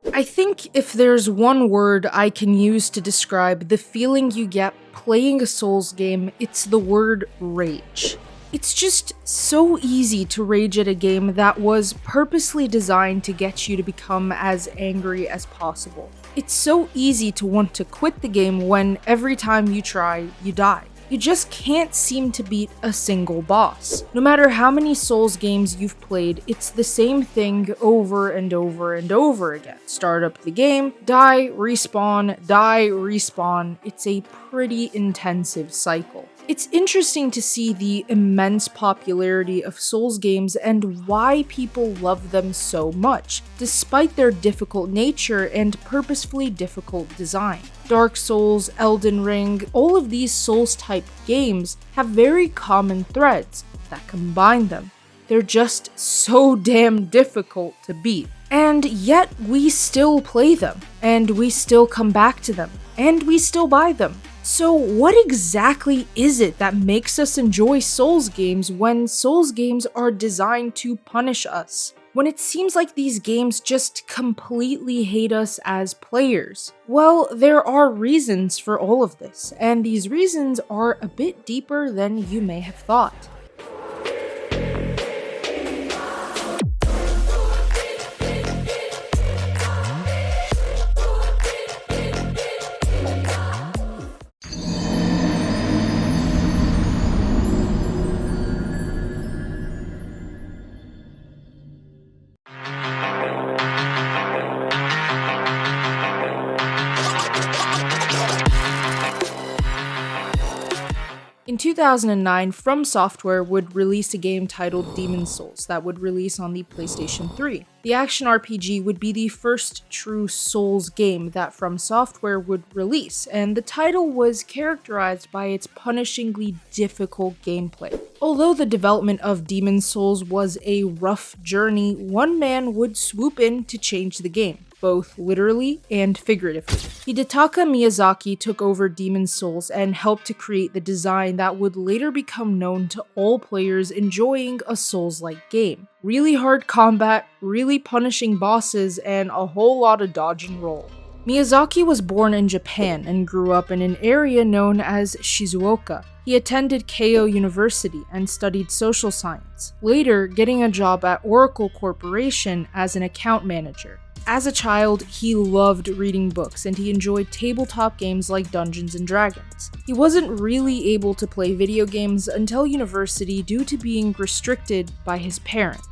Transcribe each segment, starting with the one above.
I think if there's one word I can use to describe the feeling you get playing a Souls game, it's the word rage. It's just so easy to rage at a game that was purposely designed to get you to become as angry as possible. It's so easy to want to quit the game when every time you try, you die. You just can't seem to beat a single boss. No matter how many Souls games you've played, it's the same thing over and over and over again. Start up the game, die, respawn, die, respawn. It's a pretty intensive cycle. It's interesting to see the immense popularity of Souls games and why people love them so much, despite their difficult nature and purposefully difficult design. Dark Souls, Elden Ring, all of these Souls-type games have very common threads that combine them. They're just so damn difficult to beat. And yet we still play them, and we still come back to them, and we still buy them. So what exactly is it that makes us enjoy Souls games when Souls games are designed to punish us? When it seems like these games just completely hate us as players? Well, there are reasons for all of this, and these reasons are a bit deeper than you may have thought. In 2009, From Software would release a game titled Demon's Souls that would release on the PlayStation 3. The action RPG would be the first true Souls game that From Software would release, and the title was characterized by its punishingly difficult gameplay. Although the development of Demon's Souls was a rough journey, one man would swoop in to change the game, both literally and figuratively. Hidetaka Miyazaki took over Demon's Souls and helped to create the design that would later become known to all players enjoying a Souls-like game. Really hard combat, really punishing bosses, and a whole lot of dodge and roll. Miyazaki was born in Japan and grew up in an area known as Shizuoka. He attended Keio University and studied social science, later getting a job at Oracle Corporation as an account manager. As a child, he loved reading books and he enjoyed tabletop games like Dungeons & Dragons. He wasn't really able to play video games until university due to being restricted by his parents.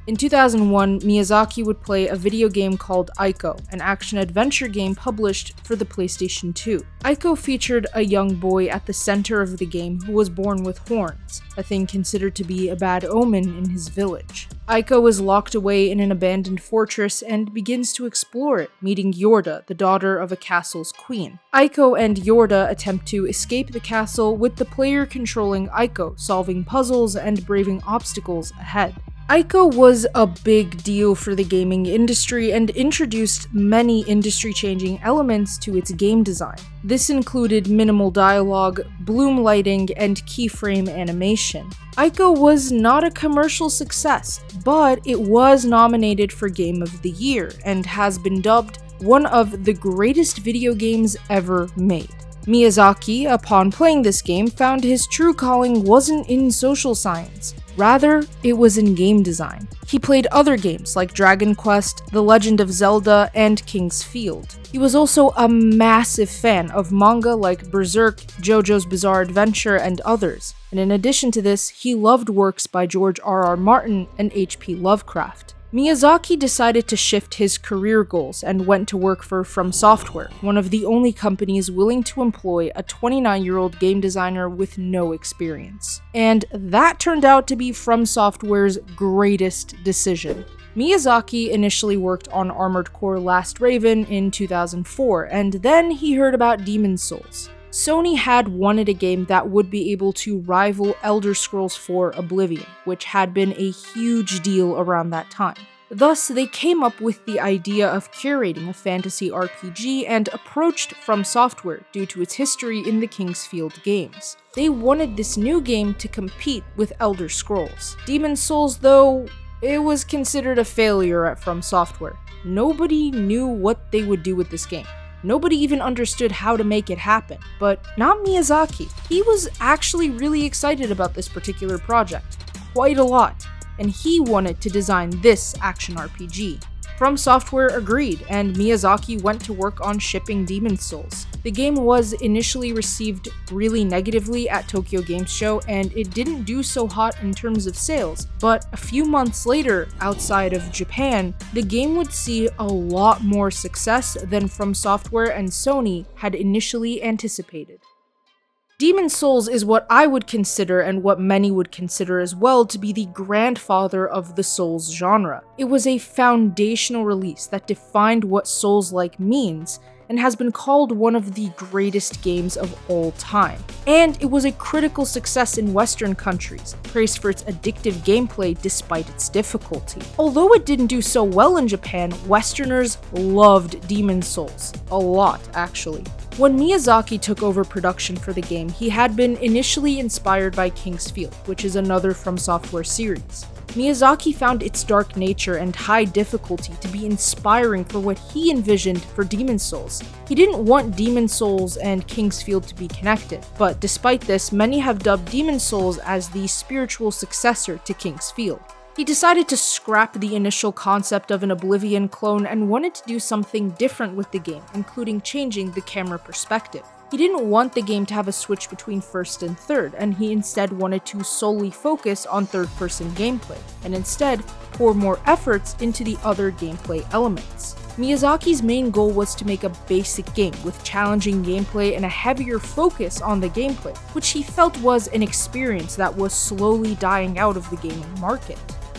In 2001, Miyazaki would play a video game called Ico, an action-adventure game published for the PlayStation 2. Ico featured a young boy at the center of the game who was born with horns, a thing considered to be a bad omen in his village. Ico is locked away in an abandoned fortress and begins to explore it, meeting Yorda, the daughter of a castle's queen. Ico and Yorda attempt to escape the castle, with the player controlling Ico, solving puzzles and braving obstacles ahead. Ico was a big deal for the gaming industry and introduced many industry-changing elements to its game design. This included minimal dialogue, bloom lighting, and keyframe animation. Ico was not a commercial success, but it was nominated for Game of the Year and has been dubbed one of the greatest video games ever made. Miyazaki, upon playing this game, found his true calling wasn't in social science. Rather, it was in game design. He played other games like Dragon Quest, The Legend of Zelda, and King's Field. He was also a massive fan of manga like Berserk, JoJo's Bizarre Adventure, and others. And in addition to this, he loved works by George R.R. Martin and H.P. Lovecraft. Miyazaki decided to shift his career goals and went to work for From Software, one of the only companies willing to employ a 29-year-old game designer with no experience. And that turned out to be From Software's greatest decision. Miyazaki initially worked on Armored Core Last Raven in 2004, and then he heard about Demon's Souls. Sony had wanted a game that would be able to rival Elder Scrolls IV Oblivion, which had been a huge deal around that time. Thus, they came up with the idea of curating a fantasy RPG and approached From Software due to its history in the King's Field games. They wanted this new game to compete with Elder Scrolls. Demon's Souls, though, It was considered a failure at From Software. Nobody knew what they would do with this game. Nobody even understood how to make it happen. But not Miyazaki. He was actually really excited about this particular project. Quite a lot. And he wanted to design this action RPG. From Software agreed, and Miyazaki went to work on shipping Demon's Souls. The game was initially received really negatively at Tokyo Game Show, and it didn't do so hot in terms of sales, but a few months later, outside of Japan, the game would see a lot more success than From Software and Sony had initially anticipated. Demon's Souls is what I would consider, and what many would consider as well, to be the grandfather of the Souls genre. It was a foundational release that defined what Soulslike means, and has been called one of the greatest games of all time. And it was a critical success in Western countries, praised for its addictive gameplay despite its difficulty. Although it didn't do so well in Japan, Westerners loved Demon's Souls. A lot, actually. When Miyazaki took over production for the game, he had been initially inspired by King's Field, which is another From Software series. Miyazaki found its dark nature and high difficulty to be inspiring for what he envisioned for Demon's Souls. He didn't want Demon's Souls and King's Field to be connected, but despite this, many have dubbed Demon's Souls as the spiritual successor to King's Field. He decided to scrap the initial concept of an Oblivion clone and wanted to do something different with the game, including changing the camera perspective. He didn't want the game to have a switch between first and third, and he instead wanted to solely focus on third-person gameplay, and instead pour more efforts into the other gameplay elements. Miyazaki's main goal was to make a basic game with challenging gameplay and a heavier focus on the gameplay, which he felt was an experience that was slowly dying out of the gaming market.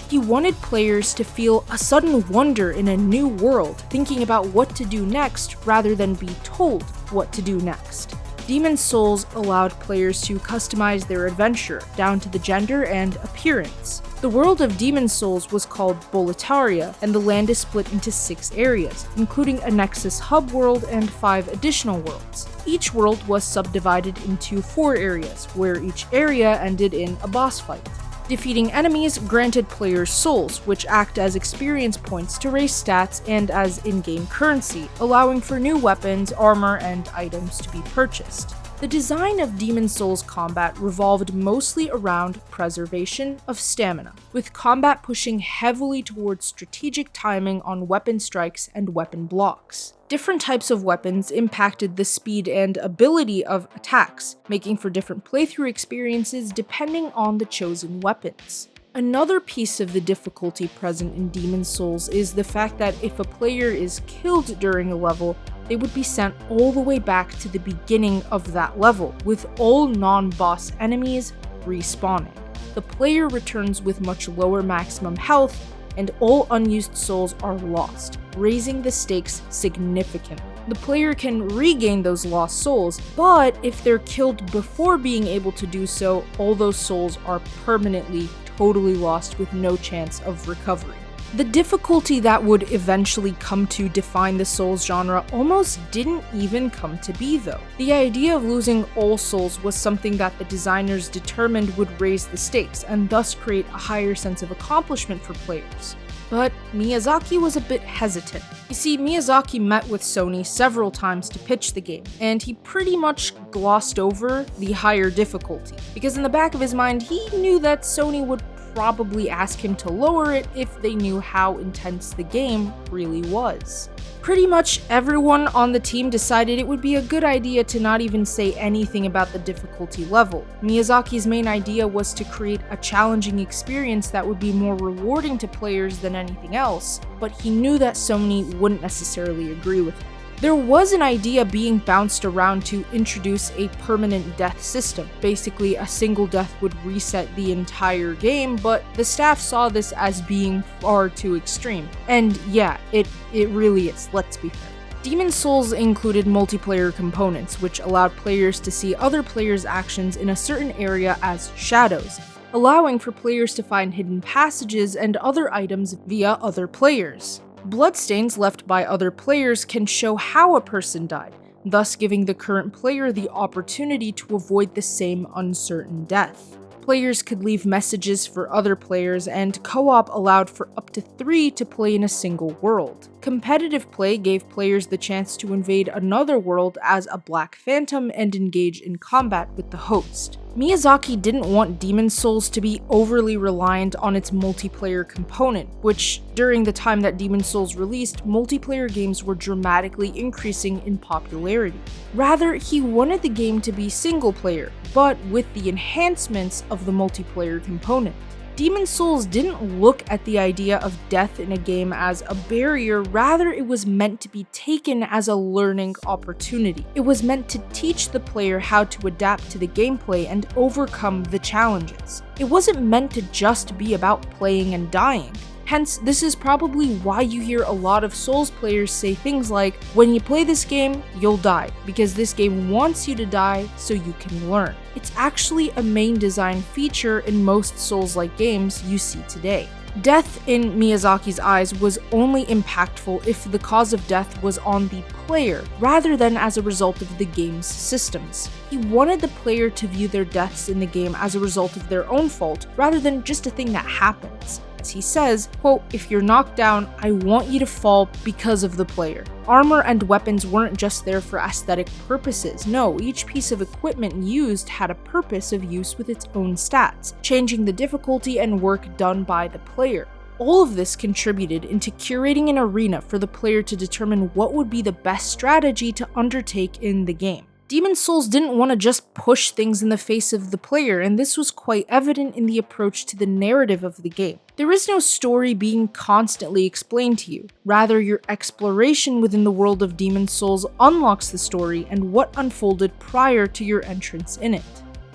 He wanted players to feel a sudden wonder in a new world, thinking about what to do next rather than be told what to do next. Demon's Souls allowed players to customize their adventure, down to the gender and appearance. The world of Demon's Souls was called Boletaria, and the land is split into 6 areas, including a Nexus hub world and 5 additional worlds. Each world was subdivided into 4 areas, where each area ended in a boss fight. Defeating enemies granted players souls, which act as experience points to raise stats and as in-game currency, allowing for new weapons, armor, and items to be purchased. The design of Demon's Souls combat revolved mostly around preservation of stamina, with combat pushing heavily towards strategic timing on weapon strikes and weapon blocks. Different types of weapons impacted the speed and ability of attacks, making for different playthrough experiences depending on the chosen weapons. Another piece of the difficulty present in Demon's Souls is the fact that if a player is killed during a level, they would be sent all the way back to the beginning of that level, with all non-boss enemies respawning. The player returns with much lower maximum health, and all unused souls are lost, raising the stakes significantly. The player can regain those lost souls, but if they're killed before being able to do so, all those souls are permanently, totally lost with no chance of recovery. The difficulty that would eventually come to define the Souls genre almost didn't even come to be though. The idea of losing all souls was something that the designers determined would raise the stakes and thus create a higher sense of accomplishment for players. But Miyazaki was a bit hesitant. You see, Miyazaki met with Sony several times to pitch the game, and he pretty much glossed over the higher difficulty, because in the back of his mind he knew that Sony would probably ask him to lower it if they knew how intense the game really was. Pretty much everyone on the team decided it would be a good idea to not even say anything about the difficulty level. Miyazaki's main idea was to create a challenging experience that would be more rewarding to players than anything else, but he knew that Sony wouldn't necessarily agree with him. There was an idea being bounced around to introduce a permanent death system. Basically, a single death would reset the entire game, but the staff saw this as being far too extreme. And yeah, it really is, let's be fair. Demon's Souls included multiplayer components, which allowed players to see other players' actions in a certain area as shadows, allowing for players to find hidden passages and other items via other players. Bloodstains left by other players can show how a person died, thus giving the current player the opportunity to avoid the same uncertain death. Players could leave messages for other players, and co-op allowed for up to 3 to play in a single world. Competitive play gave players the chance to invade another world as a Black Phantom and engage in combat with the host. Miyazaki didn't want Demon's Souls to be overly reliant on its multiplayer component, which, during the time that Demon's Souls released, multiplayer games were dramatically increasing in popularity. Rather, he wanted the game to be single player, but with the enhancements of the multiplayer component. Demon's Souls didn't look at the idea of death in a game as a barrier, rather it was meant to be taken as a learning opportunity. It was meant to teach the player how to adapt to the gameplay and overcome the challenges. It wasn't meant to just be about playing and dying. Hence, this is probably why you hear a lot of Souls players say things like, when you play this game, you'll die, because this game wants you to die so you can learn. It's actually a main design feature in most Souls-like games you see today. Death, in Miyazaki's eyes, was only impactful if the cause of death was on the player, rather than as a result of the game's systems. He wanted the player to view their deaths in the game as a result of their own fault, rather than just a thing that happens. As he says, quote, "If you're knocked down, I want you to fall because of the player." Armor and weapons weren't just there for aesthetic purposes. No, each piece of equipment used had a purpose of use with its own stats, changing the difficulty and work done by the player. All of this contributed into curating an arena for the player to determine what would be the best strategy to undertake in the game. Demon's Souls didn't want to just push things in the face of the player, and this was quite evident in the approach to the narrative of the game. There is no story being constantly explained to you. Rather, your exploration within the world of Demon's Souls unlocks the story and what unfolded prior to your entrance in it.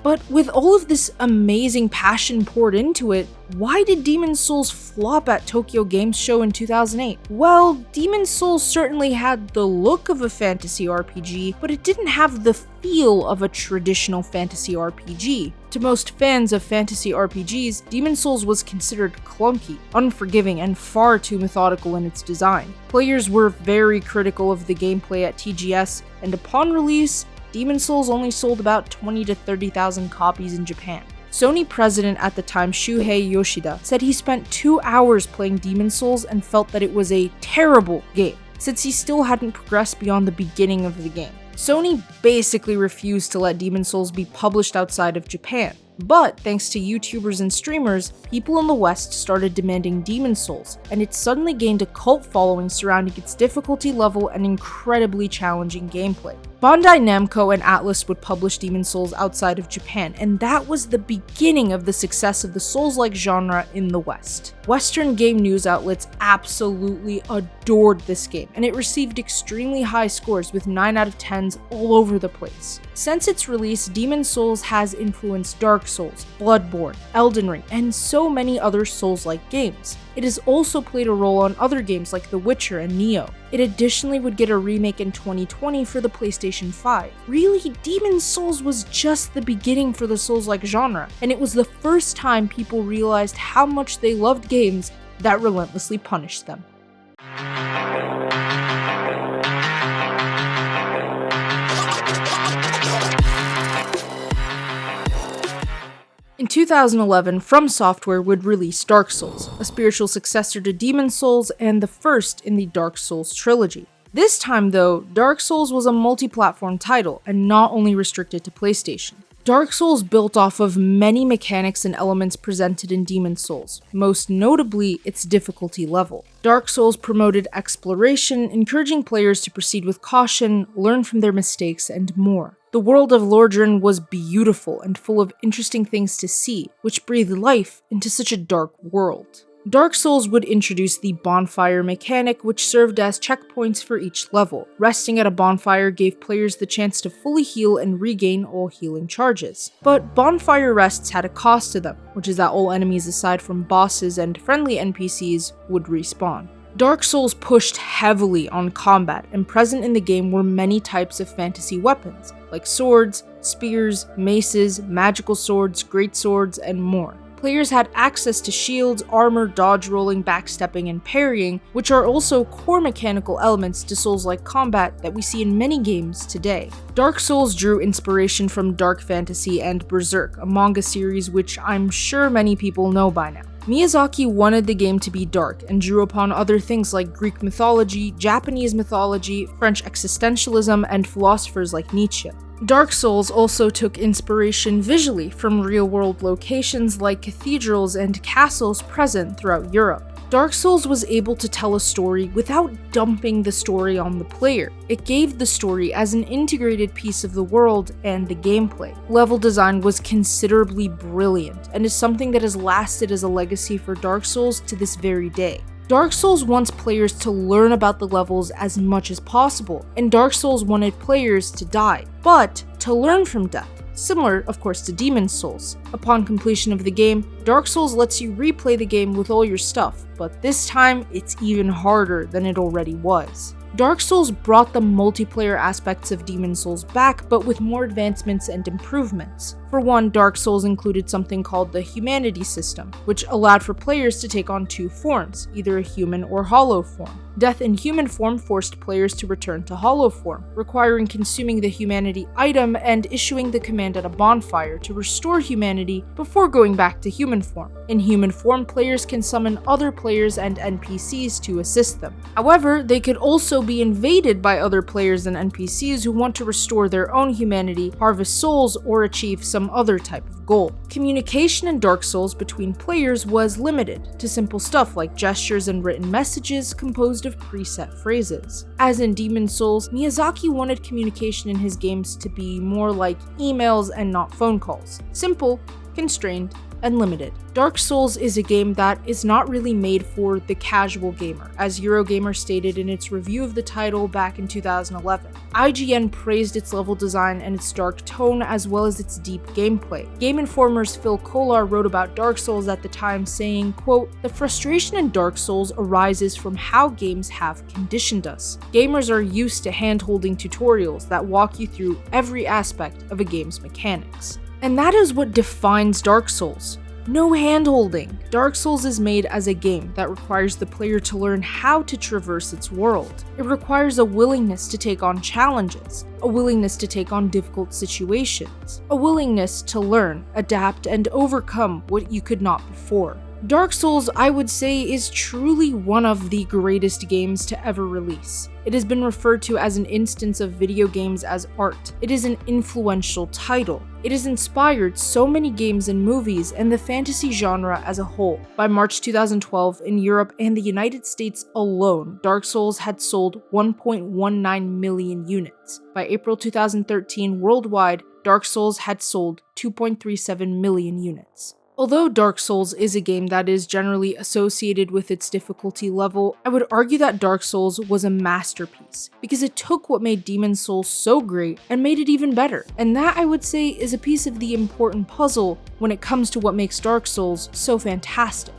But with all of this amazing passion poured into it, why did Demon's Souls flop at Tokyo Game Show in 2008? Well, Demon's Souls certainly had the look of a fantasy RPG, but it didn't have the feel of a traditional fantasy RPG. To most fans of fantasy RPGs, Demon's Souls was considered clunky, unforgiving, and far too methodical in its design. Players were very critical of the gameplay at TGS, and upon release, Demon's Souls only sold about 20 to 30,000 copies in Japan. Sony president at the time, Shuhei Yoshida, said he spent 2 hours playing Demon's Souls and felt that it was a terrible game, since he still hadn't progressed beyond the beginning of the game. Sony basically refused to let Demon's Souls be published outside of Japan. But thanks to YouTubers and streamers, people in the West started demanding Demon's Souls, and it suddenly gained a cult following surrounding its difficulty level and incredibly challenging gameplay. Bandai Namco and Atlus would publish Demon's Souls outside of Japan, and that was the beginning of the success of the Souls-like genre in the West. Western game news outlets absolutely adored this game, and it received extremely high scores with 9 out of 10s all over the place. Since its release, Demon's Souls has influenced Dark Souls, Bloodborne, Elden Ring, and so many other Souls-like games. It has also played a role on other games like The Witcher and Nioh. It additionally would get a remake in 2020 for the PlayStation 5. Really, Demon's Souls was just the beginning for the Souls-like genre, and it was the first time people realized how much they loved games that relentlessly punished them. In 2011, From Software would release Dark Souls, a spiritual successor to Demon's Souls and the first in the Dark Souls trilogy. This time though, Dark Souls was a multi-platform title and not only restricted to PlayStation. Dark Souls built off of many mechanics and elements presented in Demon's Souls, most notably its difficulty level. Dark Souls promoted exploration, encouraging players to proceed with caution, learn from their mistakes, and more. The world of Lordran was beautiful and full of interesting things to see, which breathed life into such a dark world. Dark Souls would introduce the bonfire mechanic, which served as checkpoints for each level. Resting at a bonfire gave players the chance to fully heal and regain all healing charges. But bonfire rests had a cost to them, which is that all enemies aside from bosses and friendly NPCs would respawn. Dark Souls pushed heavily on combat, and present in the game were many types of fantasy weapons, like swords, spears, maces, magical swords, greatswords, and more. Players had access to shields, armor, dodge rolling, backstepping, and parrying, which are also core mechanical elements to Souls-like combat that we see in many games today. Dark Souls drew inspiration from dark fantasy and Berserk, a manga series which I'm sure many people know by now. Miyazaki wanted the game to be dark and drew upon other things like Greek mythology, Japanese mythology, French existentialism, and philosophers like Nietzsche. Dark Souls also took inspiration visually from real-world locations like cathedrals and castles present throughout Europe. Dark Souls was able to tell a story without dumping the story on the player. It gave the story as an integrated piece of the world and the gameplay. Level design was considerably brilliant and is something that has lasted as a legacy for Dark Souls to this very day. Dark Souls wants players to learn about the levels as much as possible, and Dark Souls wanted players to die, but to learn from death. Similar, of course, to Demon's Souls. Upon completion of the game, Dark Souls lets you replay the game with all your stuff, but this time it's even harder than it already was. Dark Souls brought the multiplayer aspects of Demon's Souls back, but with more advancements and improvements. For one, Dark Souls included something called the Humanity System, which allowed for players to take on two forms, either a human or hollow form. Death in human form forced players to return to hollow form, requiring consuming the humanity item and issuing the command at a bonfire to restore humanity before going back to human form. In human form, players can summon other players and NPCs to assist them. However, they could also be invaded by other players and NPCs who want to restore their own humanity, harvest souls, or achieve some other type of goal. Communication in Dark Souls between players was limited to simple stuff like gestures and written messages composed of preset phrases. As in Demon's Souls, Miyazaki wanted communication in his games to be more like emails and not phone calls. Simple, constrained, and limited. Dark Souls is a game that is not really made for the casual gamer, as Eurogamer stated in its review of the title back in 2011. IGN praised its level design and its dark tone as well as its deep gameplay. Game Informer's Phil Kolar wrote about Dark Souls at the time saying, quote, "The frustration in Dark Souls arises from how games have conditioned us. Gamers are used to hand-holding tutorials that walk you through every aspect of a game's mechanics." And that is what defines Dark Souls. No hand-holding. Dark Souls is made as a game that requires the player to learn how to traverse its world. It requires a willingness to take on challenges, a willingness to take on difficult situations, a willingness to learn, adapt, and overcome what you could not before. Dark Souls, I would say, is truly one of the greatest games to ever release. It has been referred to as an instance of video games as art. It is an influential title. It has inspired so many games and movies and the fantasy genre as a whole. By March 2012, in Europe and the United States alone, Dark Souls had sold 1.19 million units. By April 2013, worldwide, Dark Souls had sold 2.37 million units. Although Dark Souls is a game that is generally associated with its difficulty level, I would argue that Dark Souls was a masterpiece, because it took what made Demon's Souls so great and made it even better. And that, I would say, is a piece of the important puzzle when it comes to what makes Dark Souls so fantastic.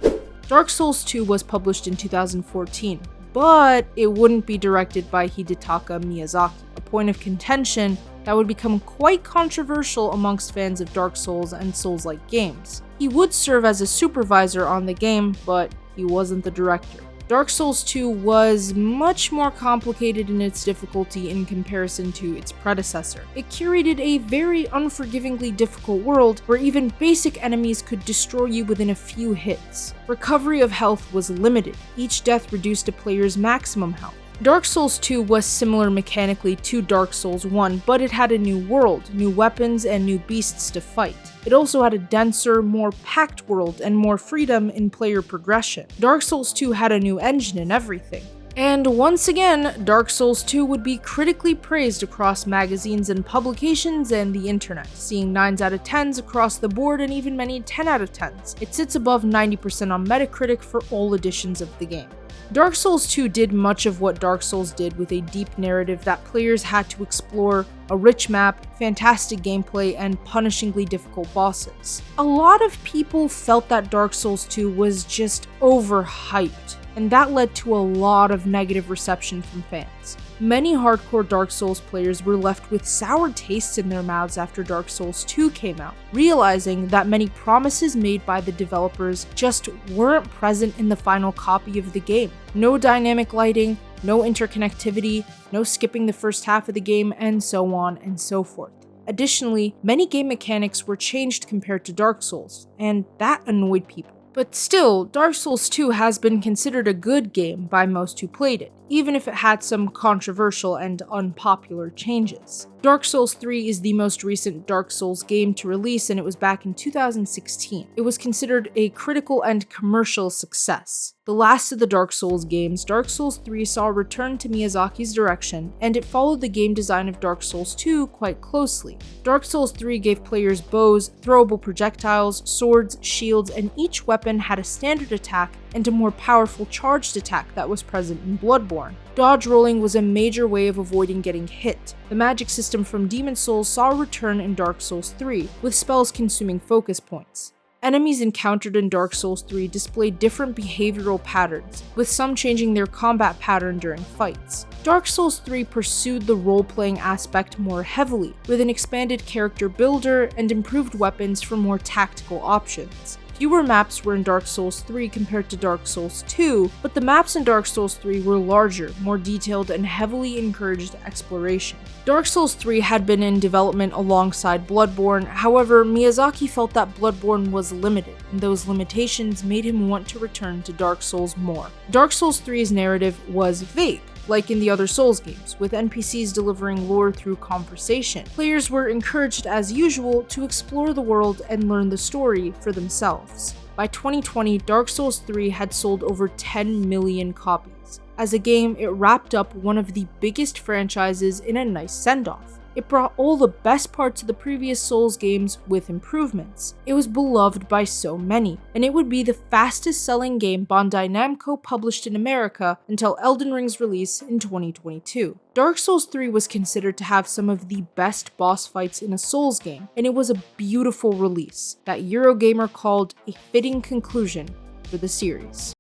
Dark Souls 2 was published in 2014, but it wouldn't be directed by Hidetaka Miyazaki, a point of contention that would become quite controversial amongst fans of Dark Souls and Souls-like games. He would serve as a supervisor on the game, but he wasn't the director. Dark Souls 2 was much more complicated in its difficulty in comparison to its predecessor. It curated a very unforgivingly difficult world where even basic enemies could destroy you within a few hits. Recovery of health was limited. Each death reduced a player's maximum health. Dark Souls 2 was similar mechanically to Dark Souls 1, but it had a new world, new weapons, and new beasts to fight. It also had a denser, more packed world and more freedom in player progression. Dark Souls 2 had a new engine and everything. And once again, Dark Souls 2 would be critically praised across magazines and publications and the internet, seeing 9s out of 10s across the board and even many 10 out of 10s. It sits above 90% on Metacritic for all editions of the game. Dark Souls 2 did much of what Dark Souls did with a deep narrative that players had to explore, a rich map, fantastic gameplay, and punishingly difficult bosses. A lot of people felt that Dark Souls 2 was just overhyped. and that led to a lot of negative reception from fans. Many hardcore Dark Souls players were left with sour tastes in their mouths after Dark Souls 2 came out, realizing that many promises made by the developers just weren't present in the final copy of the game. No dynamic lighting, no interconnectivity, no skipping the first half of the game, and so on and so forth. Additionally, many game mechanics were changed compared to Dark Souls, and that annoyed people. But still, Dark Souls 2 has been considered a good game by most who played it, even if it had some controversial and unpopular changes. Dark Souls 3 is the most recent Dark Souls game to release, and it was back in 2016. It was considered a critical and commercial success. The last of the Dark Souls games, Dark Souls 3 saw a return to Miyazaki's direction, and it followed the game design of Dark Souls 2 quite closely. Dark Souls 3 gave players bows, throwable projectiles, swords, shields, and each weapon had a standard attack and a more powerful charged attack that was present in Bloodborne. Dodge rolling was a major way of avoiding getting hit. The magic system from Demon Souls saw a return in Dark Souls 3, with spells consuming focus points. Enemies encountered in Dark Souls 3 displayed different behavioral patterns, with some changing their combat pattern during fights. Dark Souls 3 pursued the role-playing aspect more heavily, with an expanded character builder and improved weapons for more tactical options. Fewer maps were in Dark Souls 3 compared to Dark Souls 2, but the maps in Dark Souls 3 were larger, more detailed, and heavily encouraged exploration. Dark Souls 3 had been in development alongside Bloodborne, however, Miyazaki felt that Bloodborne was limited, and those limitations made him want to return to Dark Souls more. Dark Souls 3's narrative was vague, like in the other Souls games, with NPCs delivering lore through conversation. Players were encouraged as usual to explore the world and learn the story for themselves. By 2020, Dark Souls 3 had sold over 10 million copies. As a game, it wrapped up one of the biggest franchises in a nice send-off. It brought all the best parts of the previous Souls games with improvements. It was beloved by so many, and it would be the fastest selling game Bandai Namco published in America until Elden Ring's release in 2022. Dark Souls 3 was considered to have some of the best boss fights in a Souls game, and it was a beautiful release that Eurogamer called a fitting conclusion for the series.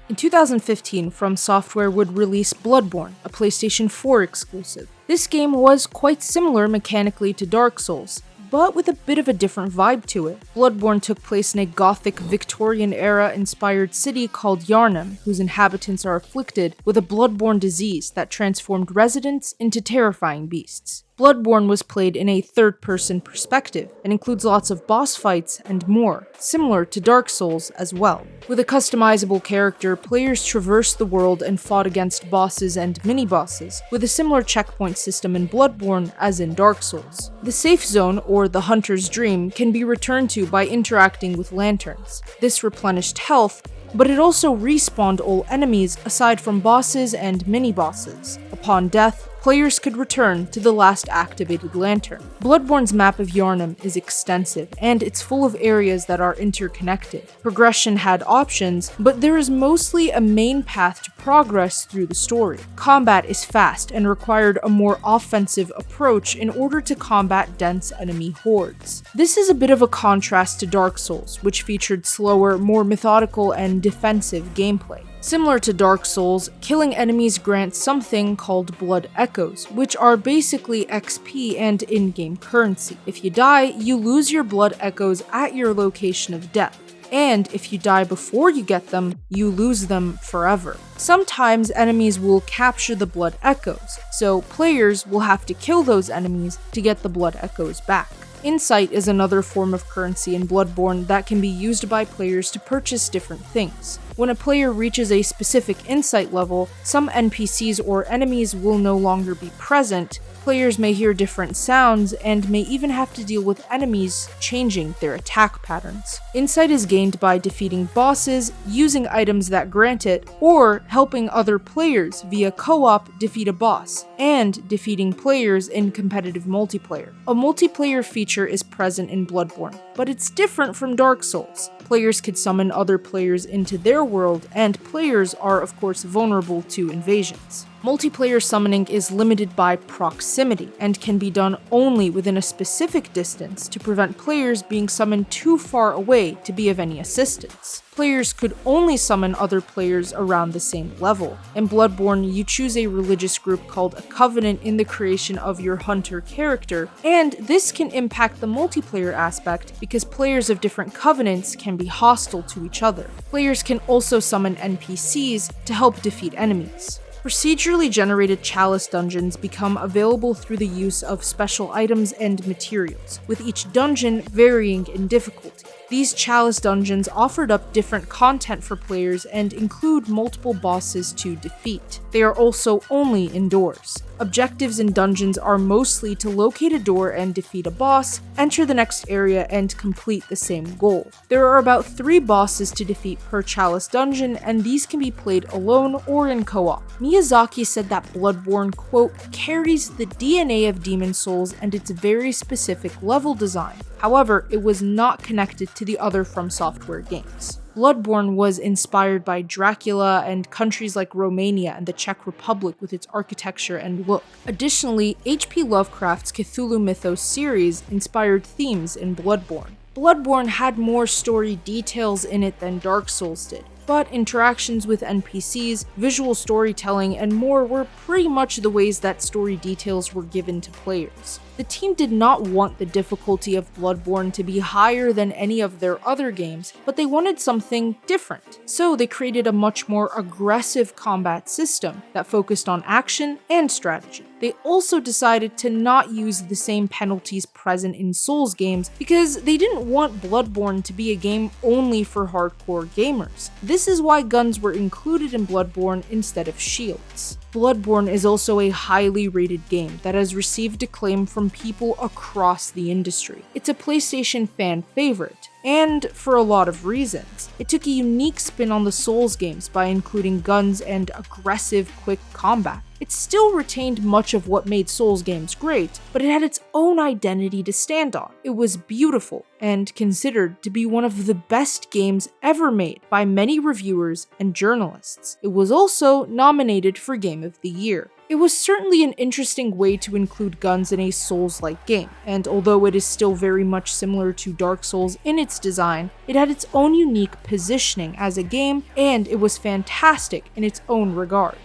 In 2015, From Software would release Bloodborne, a PlayStation 4 exclusive. This game was quite similar mechanically to Dark Souls, but with a bit of a different vibe to it. Bloodborne took place in a gothic Victorian-era inspired city called Yharnam, whose inhabitants are afflicted with a bloodborne disease that transformed residents into terrifying beasts. Bloodborne was played in a third-person perspective, and includes lots of boss fights and more, similar to Dark Souls as well. With a customizable character, players traversed the world and fought against bosses and mini-bosses, with a similar checkpoint system in Bloodborne as in Dark Souls. The safe zone, or the Hunter's Dream, can be returned to by interacting with lanterns. This replenished health, but it also respawned all enemies aside from bosses and mini-bosses. Upon death, players could return to the last activated lantern. Bloodborne's map of Yharnam is extensive, and it's full of areas that are interconnected. Progression had options, but there is mostly a main path to progress through the story. Combat is fast and required a more offensive approach in order to combat dense enemy hordes. This is a bit of a contrast to Dark Souls, which featured slower, more methodical and defensive gameplay. Similar to Dark Souls, killing enemies grants something called blood echoes, which are basically XP and in-game currency. If you die, you lose your blood echoes at your location of death. And if you die before you get them, you lose them forever. Sometimes enemies will capture the blood echoes, so players will have to kill those enemies to get the blood echoes back. Insight is another form of currency in Bloodborne that can be used by players to purchase different things. When a player reaches a specific insight level, some NPCs or enemies will no longer be present. Players may hear different sounds and may even have to deal with enemies changing their attack patterns. Insight is gained by defeating bosses, using items that grant it, or helping other players via co-op defeat a boss, and defeating players in competitive multiplayer. A multiplayer feature is present in Bloodborne, but it's different from Dark Souls. Players could summon other players into their world, and players are of course vulnerable to invasions. Multiplayer summoning is limited by proximity and can be done only within a specific distance to prevent players being summoned too far away to be of any assistance. Players could only summon other players around the same level. In Bloodborne, you choose a religious group called a covenant in the creation of your hunter character, and this can impact the multiplayer aspect because players of different covenants can be hostile to each other. Players can also summon NPCs to help defeat enemies. Procedurally generated chalice dungeons become available through the use of special items and materials, with each dungeon varying in difficulty. These chalice dungeons offered up different content for players and include multiple bosses to defeat. They are also only indoors. Objectives in dungeons are mostly to locate a door and defeat a boss, enter the next area, and complete the same goal. There are about 3 bosses to defeat per chalice dungeon, and these can be played alone or in co-op. Miyazaki said that Bloodborne, quote, carries the DNA of Demon Souls and its very specific level design. However, it was not connected to the other From Software games. Bloodborne was inspired by Dracula and countries like Romania and the Czech Republic with its architecture and look. Additionally, H.P. Lovecraft's Cthulhu Mythos series inspired themes in Bloodborne. Bloodborne had more story details in it than Dark Souls did, but interactions with NPCs, visual storytelling, and more were pretty much the ways that story details were given to players. The team did not want the difficulty of Bloodborne to be higher than any of their other games, but they wanted something different. So they created a much more aggressive combat system that focused on action and strategy. They also decided to not use the same penalties present in Souls games because they didn't want Bloodborne to be a game only for hardcore gamers. This is why guns were included in Bloodborne instead of shields. Bloodborne is also a highly rated game that has received acclaim from people across the industry. It's a PlayStation fan favorite, and for a lot of reasons. It took a unique spin on the Souls games by including guns and aggressive, quick combat. It still retained much of what made Souls games great, but it had its own identity to stand on. It was beautiful and considered to be one of the best games ever made by many reviewers and journalists. It was also nominated for Game of the Year. It was certainly an interesting way to include guns in a Souls-like game, and although it is still very much similar to Dark Souls in its design, it had its own unique positioning as a game, and it was fantastic in its own regard.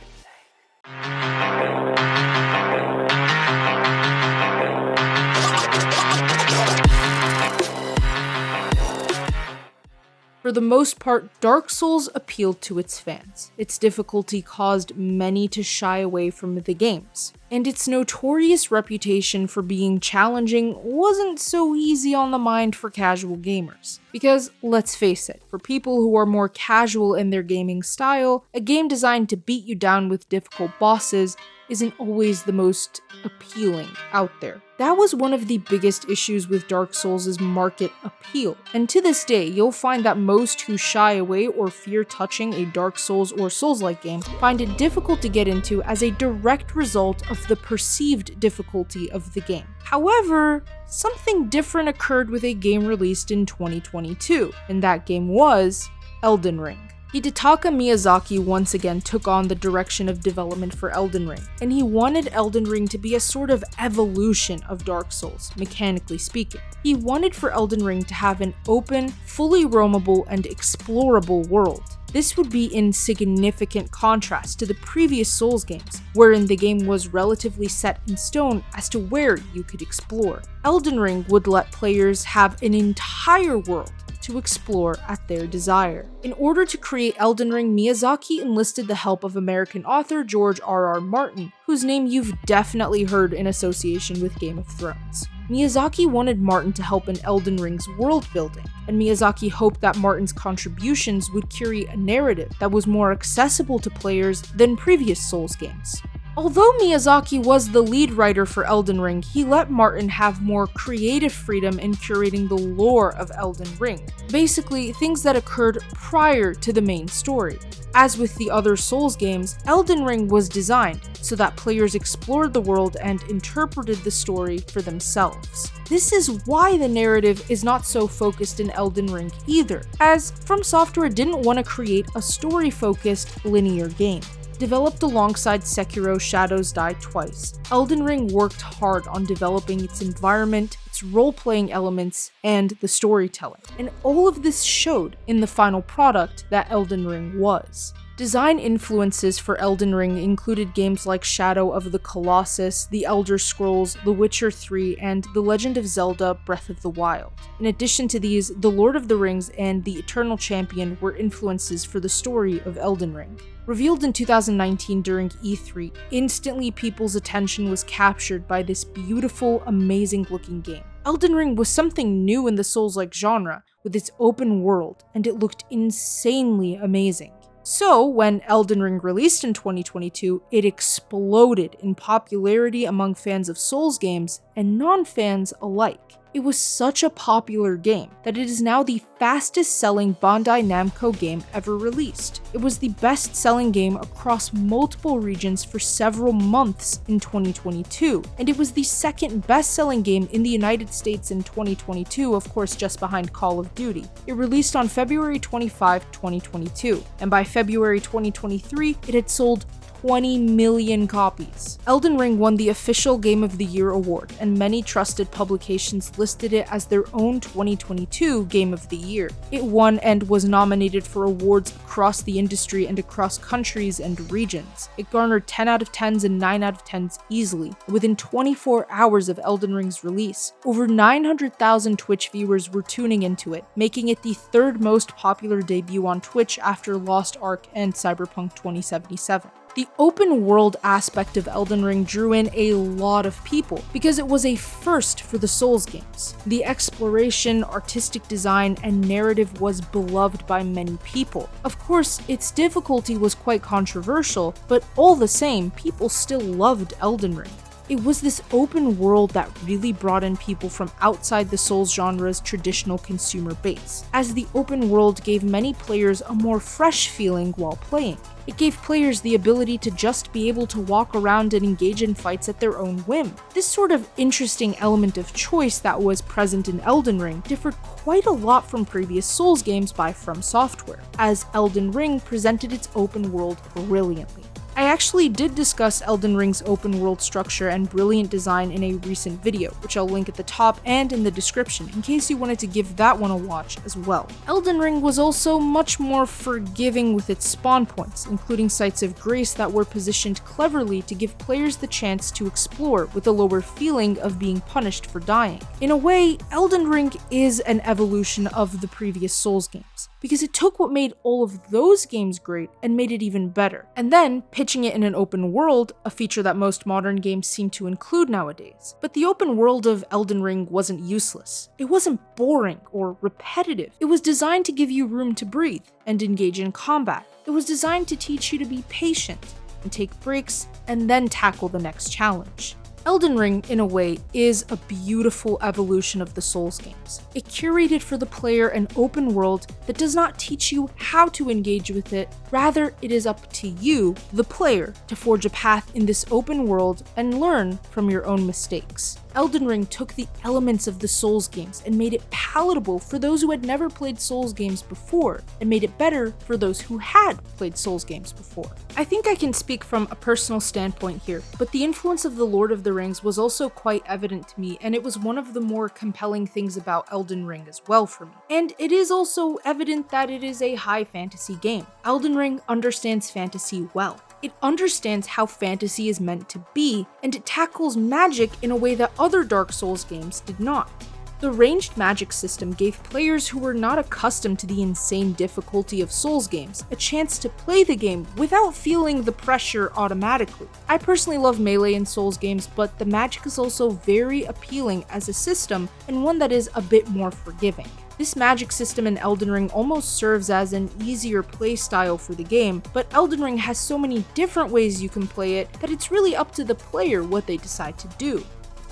For the most part, Dark Souls appealed to its fans. Its difficulty caused many to shy away from the games, and its notorious reputation for being challenging wasn't so easy on the mind for casual gamers. Because, let's face it, for people who are more casual in their gaming style, a game designed to beat you down with difficult bosses isn't always the most appealing out there. That was one of the biggest issues with Dark Souls' market appeal, and to this day, you'll find that most who shy away or fear touching a Dark Souls or Souls-like game find it difficult to get into as a direct result of the perceived difficulty of the game. However, something different occurred with a game released in 2022, and that game was Elden Ring. Hidetaka Miyazaki once again took on the direction of development for Elden Ring, and he wanted Elden Ring to be a sort of evolution of Dark Souls, mechanically speaking. He wanted for Elden Ring to have an open, fully roamable, and explorable world. This would be in significant contrast to the previous Souls games, wherein the game was relatively set in stone as to where you could explore. Elden Ring would let players have an entire world to explore at their desire. In order to create Elden Ring, Miyazaki enlisted the help of American author George R.R. Martin, whose name you've definitely heard in association with Game of Thrones. Miyazaki wanted Martin to help in Elden Ring's world building, and Miyazaki hoped that Martin's contributions would curate a narrative that was more accessible to players than previous Souls games. Although Miyazaki was the lead writer for Elden Ring, he let Martin have more creative freedom in curating the lore of Elden Ring, basically things that occurred prior to the main story. As with the other Souls games, Elden Ring was designed so that players explored the world and interpreted the story for themselves. This is why the narrative is not so focused in Elden Ring either, as From Software didn't want to create a story-focused linear game. Developed alongside Sekiro: Shadows Die Twice, Elden Ring worked hard on developing its environment, its role-playing elements, and the storytelling. And all of this showed in the final product that Elden Ring was. Design influences for Elden Ring included games like Shadow of the Colossus, The Elder Scrolls, The Witcher 3, and The Legend of Zelda: Breath of the Wild. In addition to these, The Lord of the Rings and The Eternal Champion were influences for the story of Elden Ring. Revealed in 2019 during E3, instantly people's attention was captured by this beautiful, amazing-looking game. Elden Ring was something new in the Souls-like genre, with its open world, and it looked insanely amazing. So, when Elden Ring released in 2022, it exploded in popularity among fans of Souls games and non-fans alike. It was such a popular game that it is now the fastest-selling Bandai Namco game ever released. It was the best-selling game across multiple regions for several months in 2022, and it was the second best-selling game in the United States in 2022, of course just behind Call of Duty. It released on February 25, 2022, and by February 2023, it had sold 20 million copies. Elden Ring won the official Game of the Year award, and many trusted publications listed it as their own 2022 Game of the Year. It won and was nominated for awards across the industry and across countries and regions. It garnered 10 out of 10s and 9 out of 10s easily. Within 24 hours of Elden Ring's release, over 900,000 Twitch viewers were tuning into it, making it the third most popular debut on Twitch after Lost Ark and Cyberpunk 2077. The open world aspect of Elden Ring drew in a lot of people because it was a first for the Souls games. The exploration, artistic design, and narrative was beloved by many people. Of course, its difficulty was quite controversial, but all the same, people still loved Elden Ring. It was this open world that really brought in people from outside the Souls genre's traditional consumer base, as the open world gave many players a more fresh feeling while playing. It gave players the ability to just be able to walk around and engage in fights at their own whim. This sort of interesting element of choice that was present in Elden Ring differed quite a lot from previous Souls games by From Software, as Elden Ring presented its open world brilliantly. I actually did discuss Elden Ring's open world structure and brilliant design in a recent video, which I'll link at the top and in the description in case you wanted to give that one a watch as well. Elden Ring was also much more forgiving with its spawn points, including sites of grace that were positioned cleverly to give players the chance to explore with a lower feeling of being punished for dying. In a way, Elden Ring is an evolution of the previous Souls games, because it took what made all of those games great and made it even better, and then pitching it in an open world, a feature that most modern games seem to include nowadays. But the open world of Elden Ring wasn't useless. It wasn't boring or repetitive. It was designed to give you room to breathe and engage in combat. It was designed to teach you to be patient and take breaks and then tackle the next challenge. Elden Ring, in a way, is a beautiful evolution of the Souls games. It curated for the player an open world that does not teach you how to engage with it, rather it is up to you, the player, to forge a path in this open world and learn from your own mistakes. Elden Ring took the elements of the Souls games and made it palatable for those who had never played Souls games before, and made it better for those who had played Souls games before. I think I can speak from a personal standpoint here, but the influence of The Lord of the Rings was also quite evident to me, and it was one of the more compelling things about Elden Ring as well for me. And it is also evident that it is a high fantasy game. Elden Ring understands fantasy well. It understands how fantasy is meant to be, and it tackles magic in a way that other Dark Souls games did not. The ranged magic system gave players who were not accustomed to the insane difficulty of Souls games a chance to play the game without feeling the pressure automatically. I personally love melee in Souls games, but the magic is also very appealing as a system, and one that is a bit more forgiving. This magic system in Elden Ring almost serves as an easier playstyle for the game, but Elden Ring has so many different ways you can play it that it's really up to the player what they decide to do.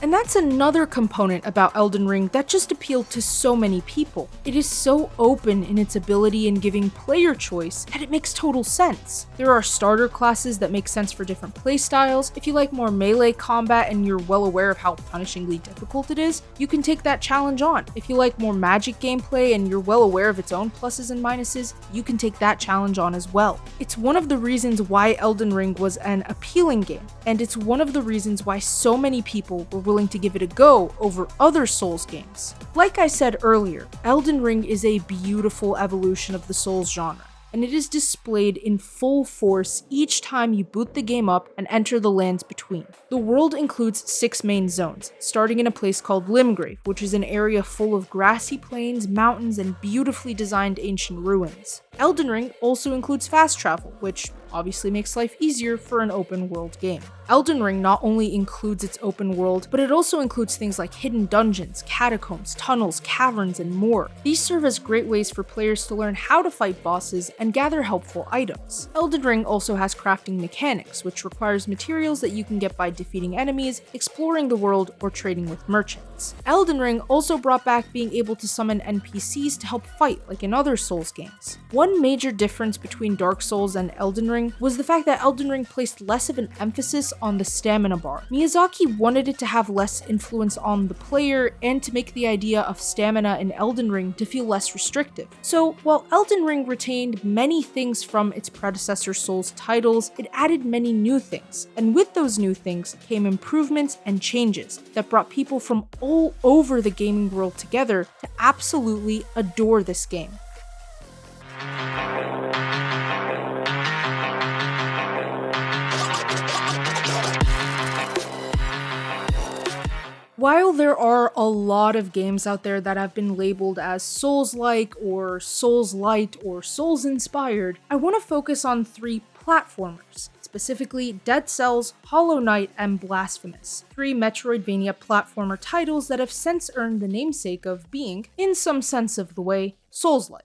And that's another component about Elden Ring that just appealed to so many people. It is so open in its ability in giving player choice that it makes total sense. There are starter classes that make sense for different playstyles. If you like more melee combat and you're well aware of how punishingly difficult it is, you can take that challenge on. If you like more magic gameplay and you're well aware of its own pluses and minuses, you can take that challenge on as well. It's one of the reasons why Elden Ring was an appealing game, and it's one of the reasons why so many people were willing to give it a go over other Souls games. Like I said earlier, Elden Ring is a beautiful evolution of the Souls genre, and it is displayed in full force each time you boot the game up and enter the lands between. The world includes 6 main zones, starting in a place called Limgrave, which is an area full of grassy plains, mountains, and beautifully designed ancient ruins. Elden Ring also includes fast travel, which obviously makes life easier for an open world game. Elden Ring not only includes its open world, but it also includes things like hidden dungeons, catacombs, tunnels, caverns, and more. These serve as great ways for players to learn how to fight bosses and gather helpful items. Elden Ring also has crafting mechanics, which requires materials that you can get by defeating enemies, exploring the world, or trading with merchants. Elden Ring also brought back being able to summon NPCs to help fight, like in other Souls games. One major difference between Dark Souls and Elden Ring was the fact that Elden Ring placed less of an emphasis on the stamina bar. Miyazaki wanted it to have less influence on the player and to make the idea of stamina in Elden Ring to feel less restrictive. So while Elden Ring retained many things from its predecessor Souls titles, it added many new things, and with those new things came improvements and changes that brought people from all over the gaming world together to absolutely adore this game. While there are a lot of games out there that have been labeled as Souls-like or Souls-light or Souls-inspired, I want to focus on 3 platformers, specifically Dead Cells, Hollow Knight, and Blasphemous, 3 Metroidvania platformer titles that have since earned the namesake of being, in some sense of the way, Souls-like.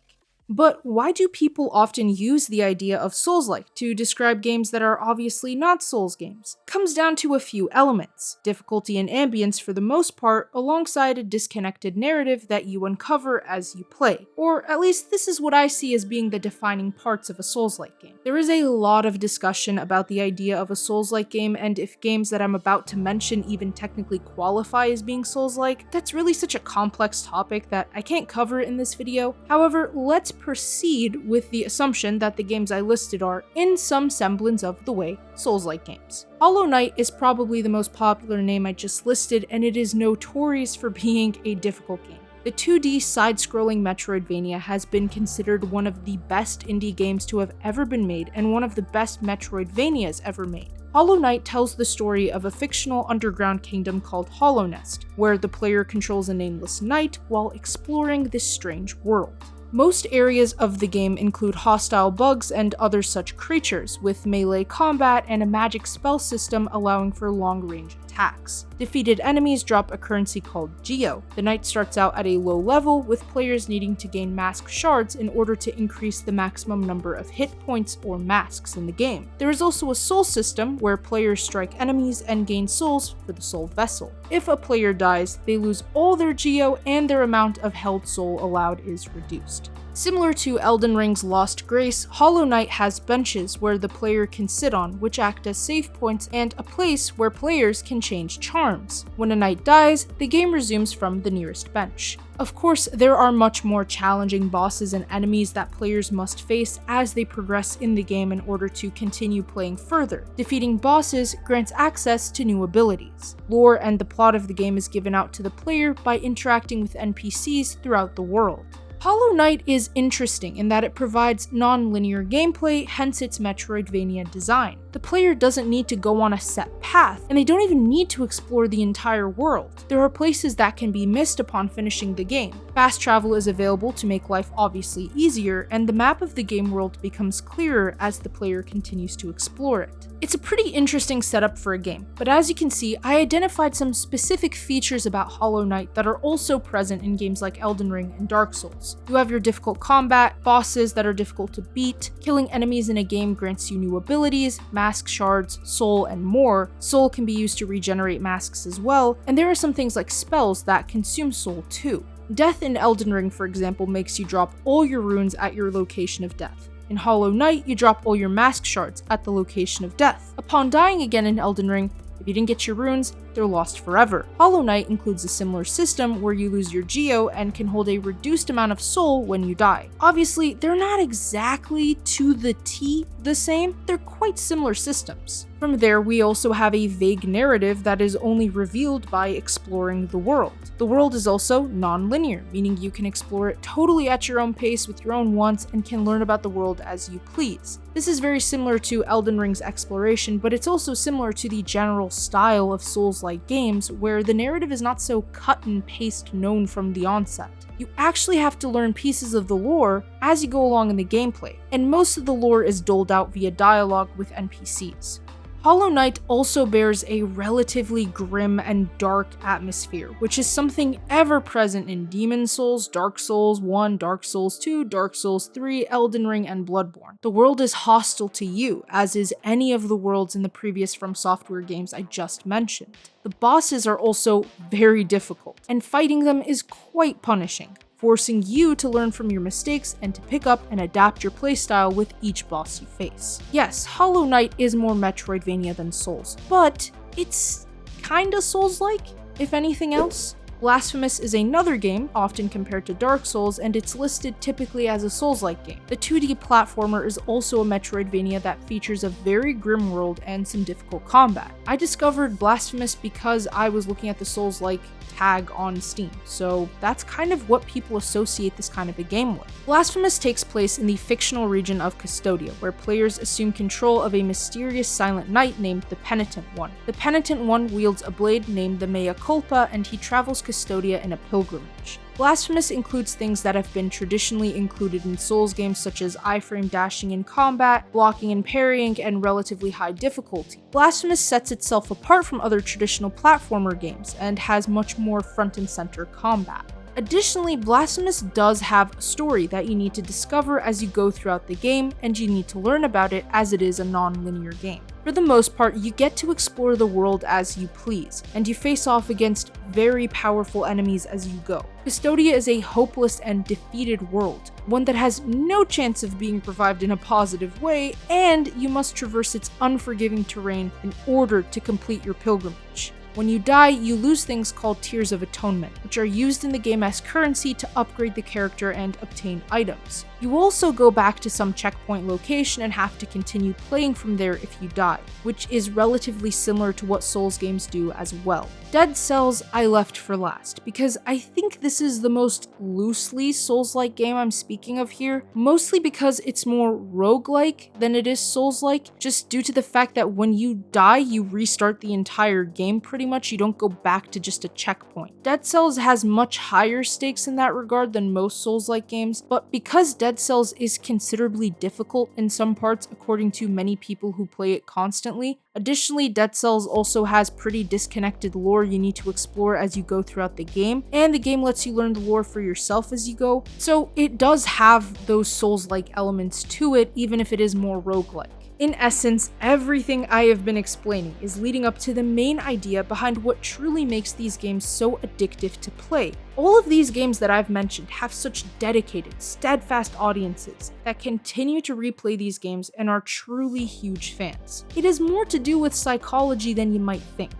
But why do people often use the idea of Souls-like to describe games that are obviously not Souls games? It comes down to a few elements: difficulty and ambience for the most part, alongside a disconnected narrative that you uncover as you play. Or at least this is what I see as being the defining parts of a Souls-like game. There is a lot of discussion about the idea of a Souls-like game, and if games that I'm about to mention even technically qualify as being Souls-like. That's really such a complex topic that I can't cover in this video. However, let's proceed with the assumption that the games I listed are, in some semblance of the way, Souls-like games. Hollow Knight is probably the most popular name I just listed, and it is notorious for being a difficult game. The 2D side-scrolling Metroidvania has been considered one of the best indie games to have ever been made, and one of the best Metroidvanias ever made. Hollow Knight tells the story of a fictional underground kingdom called Hollow Nest, where the player controls a nameless knight while exploring this strange world. Most areas of the game include hostile bugs and other such creatures, with melee combat and a magic spell system allowing for long-range attacks. Defeated enemies drop a currency called Geo. The knight starts out at a low level, with players needing to gain mask shards in order to increase the maximum number of hit points or masks in the game. There is also a soul system where players strike enemies and gain souls for the soul vessel. If a player dies, they lose all their Geo and their amount of held soul allowed is reduced. Similar to Elden Ring's Lost Grace, Hollow Knight has benches where the player can sit on, which act as save points, and a place where players can change charms. When a knight dies, the game resumes from the nearest bench. Of course, there are much more challenging bosses and enemies that players must face as they progress in the game in order to continue playing further. Defeating bosses grants access to new abilities. Lore and the plot of the game is given out to the player by interacting with NPCs throughout the world. Hollow Knight is interesting in that it provides non-linear gameplay, hence its Metroidvania design. The player doesn't need to go on a set path, and they don't even need to explore the entire world. There are places that can be missed upon finishing the game. Fast travel is available to make life obviously easier, and the map of the game world becomes clearer as the player continues to explore it. It's a pretty interesting setup for a game, but as you can see, I identified some specific features about Hollow Knight that are also present in games like Elden Ring and Dark Souls. You have your difficult combat, bosses that are difficult to beat, killing enemies in a game grants you new abilities, mask shards, soul, and more. Soul can be used to regenerate masks as well, and there are some things like spells that consume soul too. Death in Elden Ring, for example, makes you drop all your runes at your location of death. In Hollow Knight, you drop all your mask shards at the location of death. Upon dying again in Elden Ring, if you didn't get your runes, they're lost forever. Hollow Knight includes a similar system where you lose your geo and can hold a reduced amount of soul when you die. Obviously, they're not exactly to the T the same, they're quite similar systems. From there, we also have a vague narrative that is only revealed by exploring the world. The world is also non-linear, meaning you can explore it totally at your own pace with your own wants and can learn about the world as you please. This is very similar to Elden Ring's exploration, but it's also similar to the general style of Souls-like games where the narrative is not so cut and paste known from the onset. You actually have to learn pieces of the lore as you go along in the gameplay, and most of the lore is doled out via dialogue with NPCs. Hollow Knight also bears a relatively grim and dark atmosphere, which is something ever present in Demon Souls, Dark Souls 1, Dark Souls 2, Dark Souls 3, Elden Ring, and Bloodborne. The world is hostile to you, as is any of the worlds in the previous From Software games I just mentioned. The bosses are also very difficult, and fighting them is quite punishing, forcing you to learn from your mistakes and to pick up and adapt your playstyle with each boss you face. Yes, Hollow Knight is more Metroidvania than Souls, but it's kinda Souls-like, if anything else. Blasphemous is another game, often compared to Dark Souls, and it's listed typically as a Souls-like game. The 2D platformer is also a Metroidvania that features a very grim world and some difficult combat. I discovered Blasphemous because I was looking at the Souls-like tag on Steam, so that's kind of what people associate this kind of a game with. Blasphemous takes place in the fictional region of Custodia, where players assume control of a mysterious silent knight named the Penitent One. The Penitent One wields a blade named the Mea Culpa, and he travels Custodia in a pilgrimage. Blasphemous includes things that have been traditionally included in Souls games such as iframe dashing in combat, blocking and parrying, and relatively high difficulty. Blasphemous sets itself apart from other traditional platformer games and has much more front and center combat. Additionally, Blasphemous does have a story that you need to discover as you go throughout the game, and you need to learn about it as it is a non-linear game. For the most part, you get to explore the world as you please, and you face off against very powerful enemies as you go. Custodia is a hopeless and defeated world, one that has no chance of being revived in a positive way, and you must traverse its unforgiving terrain in order to complete your pilgrimage. When you die, you lose things called Tears of Atonement, which are used in the game as currency to upgrade the character and obtain items. You also go back to some checkpoint location and have to continue playing from there if you die, which is relatively similar to what Souls games do as well. Dead Cells I left for last, because I think this is the most loosely Souls-like game I'm speaking of here, mostly because it's more roguelike than it is Souls-like, just due to the fact that when you die, you restart the entire game pretty much, you don't go back to just a checkpoint. Dead Cells has much higher stakes in that regard than most Souls-like games, but because Dead Cells is considerably difficult in some parts according to many people who play it constantly. Additionally, Dead Cells also has pretty disconnected lore you need to explore as you go throughout the game, and the game lets you learn the lore for yourself as you go, so it does have those Souls-like elements to it, even if it is more roguelike. In essence, everything I have been explaining is leading up to the main idea behind what truly makes these games so addictive to play. All of these games that I've mentioned have such dedicated, steadfast audiences that continue to replay these games and are truly huge fans. It has more to do with psychology than you might think.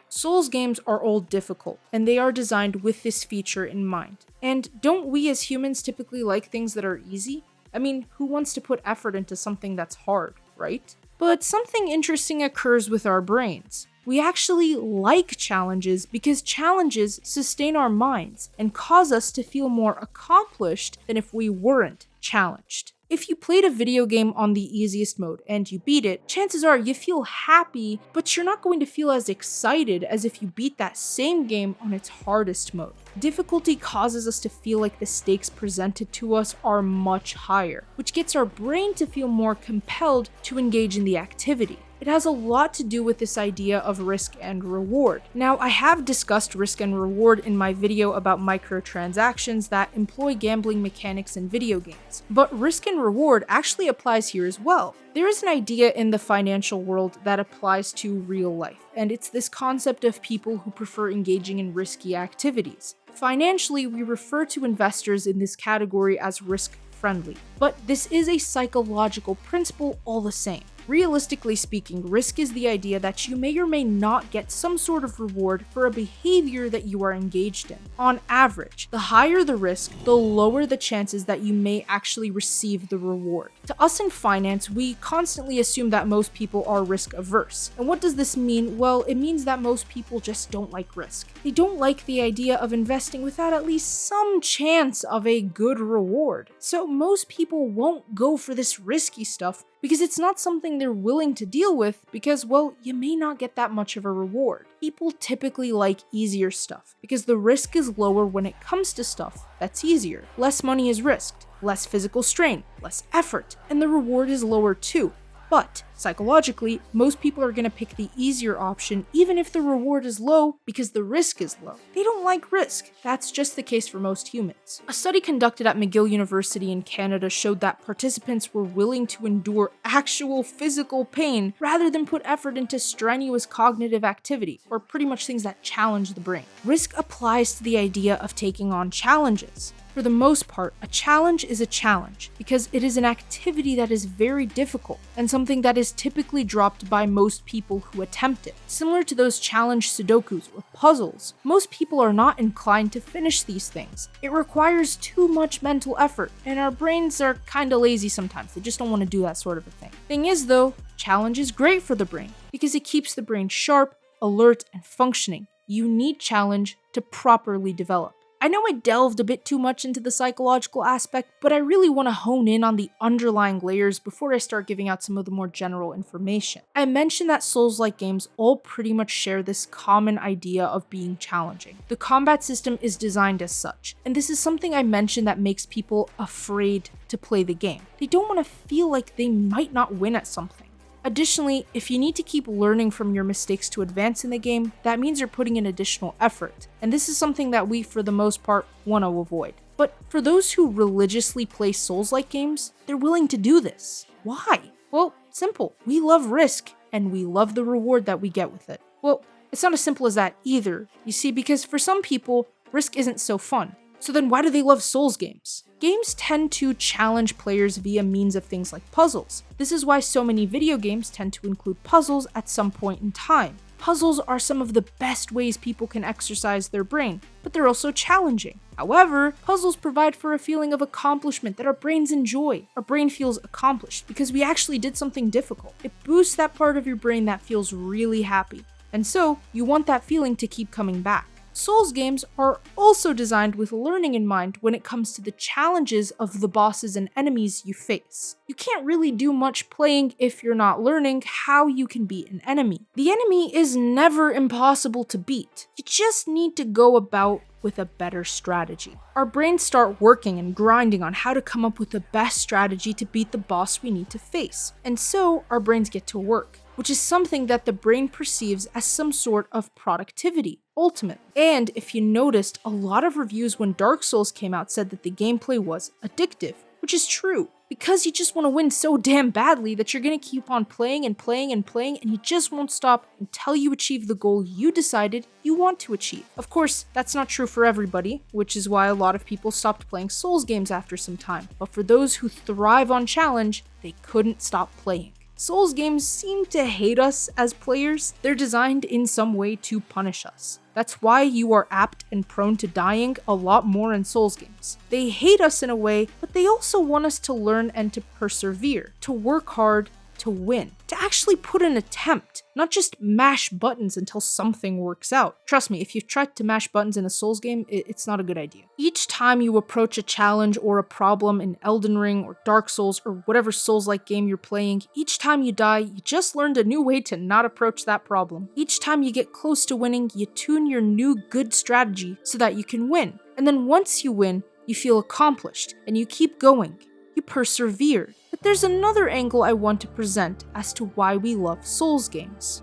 Souls games are all difficult, and they are designed with this feature in mind. And don't we as humans typically like things that are easy? I mean, who wants to put effort into something that's hard, right? But something interesting occurs with our brains. We actually like challenges because challenges sustain our minds and cause us to feel more accomplished than if we weren't challenged. If you played a video game on the easiest mode and you beat it, chances are you feel happy, but you're not going to feel as excited as if you beat that same game on its hardest mode. Difficulty causes us to feel like the stakes presented to us are much higher, which gets our brain to feel more compelled to engage in the activity. It has a lot to do with this idea of risk and reward. Now, I have discussed risk and reward in my video about microtransactions that employ gambling mechanics in video games, but risk and reward actually applies here as well. There is an idea in the financial world that applies to real life, and it's this concept of people who prefer engaging in risky activities. Financially, we refer to investors in this category as risk-friendly, but this is a psychological principle all the same. Realistically speaking, risk is the idea that you may or may not get some sort of reward for a behavior that you are engaged in. On average, the higher the risk, the lower the chances that you may actually receive the reward. To us in finance, we constantly assume that most people are risk averse. And what does this mean? Well, it means that most people just don't like risk. They don't like the idea of investing without at least some chance of a good reward. So most people won't go for this risky stuff because it's not something they're willing to deal with because, well, you may not get that much of a reward. People typically like easier stuff because the risk is lower when it comes to stuff that's easier. Less money is risked, less physical strain, less effort, and the reward is lower too. But psychologically, most people are going to pick the easier option even if the reward is low because the risk is low. They don't like risk. That's just the case for most humans. A study conducted at McGill University in Canada showed that participants were willing to endure actual physical pain rather than put effort into strenuous cognitive activity, or pretty much things that challenge the brain. Risk applies to the idea of taking on challenges. For the most part, a challenge is a challenge because it is an activity that is very difficult and something that is typically dropped by most people who attempt it. Similar to those challenge sudokus or puzzles, most people are not inclined to finish these things. It requires too much mental effort, and our brains are kinda lazy sometimes. They just don't want to do that sort of a thing. Thing is though, challenge is great for the brain because it keeps the brain sharp, alert, and functioning. You need challenge to properly develop. I know I delved a bit too much into the psychological aspect, but I really want to hone in on the underlying layers before I start giving out some of the more general information. I mentioned that Souls-like games all pretty much share this common idea of being challenging. The combat system is designed as such, and this is something I mentioned that makes people afraid to play the game. They don't want to feel like they might not win at something. Additionally, if you need to keep learning from your mistakes to advance in the game, that means you're putting in additional effort, and this is something that we, for the most part, want to avoid. But for those who religiously play Souls-like games, they're willing to do this. Why? Well, simple. We love risk, and we love the reward that we get with it. Well, it's not as simple as that either, you see, because for some people, risk isn't so fun. So then why do they love Souls games? Games tend to challenge players via means of things like puzzles. This is why so many video games tend to include puzzles at some point in time. Puzzles are some of the best ways people can exercise their brain, but they're also challenging. However, puzzles provide for a feeling of accomplishment that our brains enjoy. Our brain feels accomplished because we actually did something difficult. It boosts that part of your brain that feels really happy. And so, you want that feeling to keep coming back. Souls games are also designed with learning in mind when it comes to the challenges of the bosses and enemies you face. You can't really do much playing if you're not learning how you can beat an enemy. The enemy is never impossible to beat. You just need to go about with a better strategy. Our brains start working and grinding on how to come up with the best strategy to beat the boss we need to face. And so our brains get to work, which is something that the brain perceives as some sort of productivity, ultimate. And if you noticed, a lot of reviews when Dark Souls came out said that the gameplay was addictive, which is true, because you just want to win so damn badly that you're going to keep on playing and playing and playing, and you just won't stop until you achieve the goal you decided you want to achieve. Of course, that's not true for everybody, which is why a lot of people stopped playing Souls games after some time, but for those who thrive on challenge, they couldn't stop playing. Souls games seem to hate us as players. They're designed in some way to punish us. That's why you are apt and prone to dying a lot more in Souls games. They hate us in a way, but they also want us to learn and to persevere, to work hard, to win. to actually put an attempt, not just mash buttons until something works out. Trust me, if you've tried to mash buttons in a Souls game, it's not a good idea. Each time you approach a challenge or a problem in Elden Ring or Dark Souls or whatever Souls-like game you're playing, each time you die, you just learned a new way to not approach that problem. Each time you get close to winning, you tune your new good strategy so that you can win. And then once you win, you feel accomplished, and you keep going. You persevere. But there's another angle I want to present as to why we love Souls games.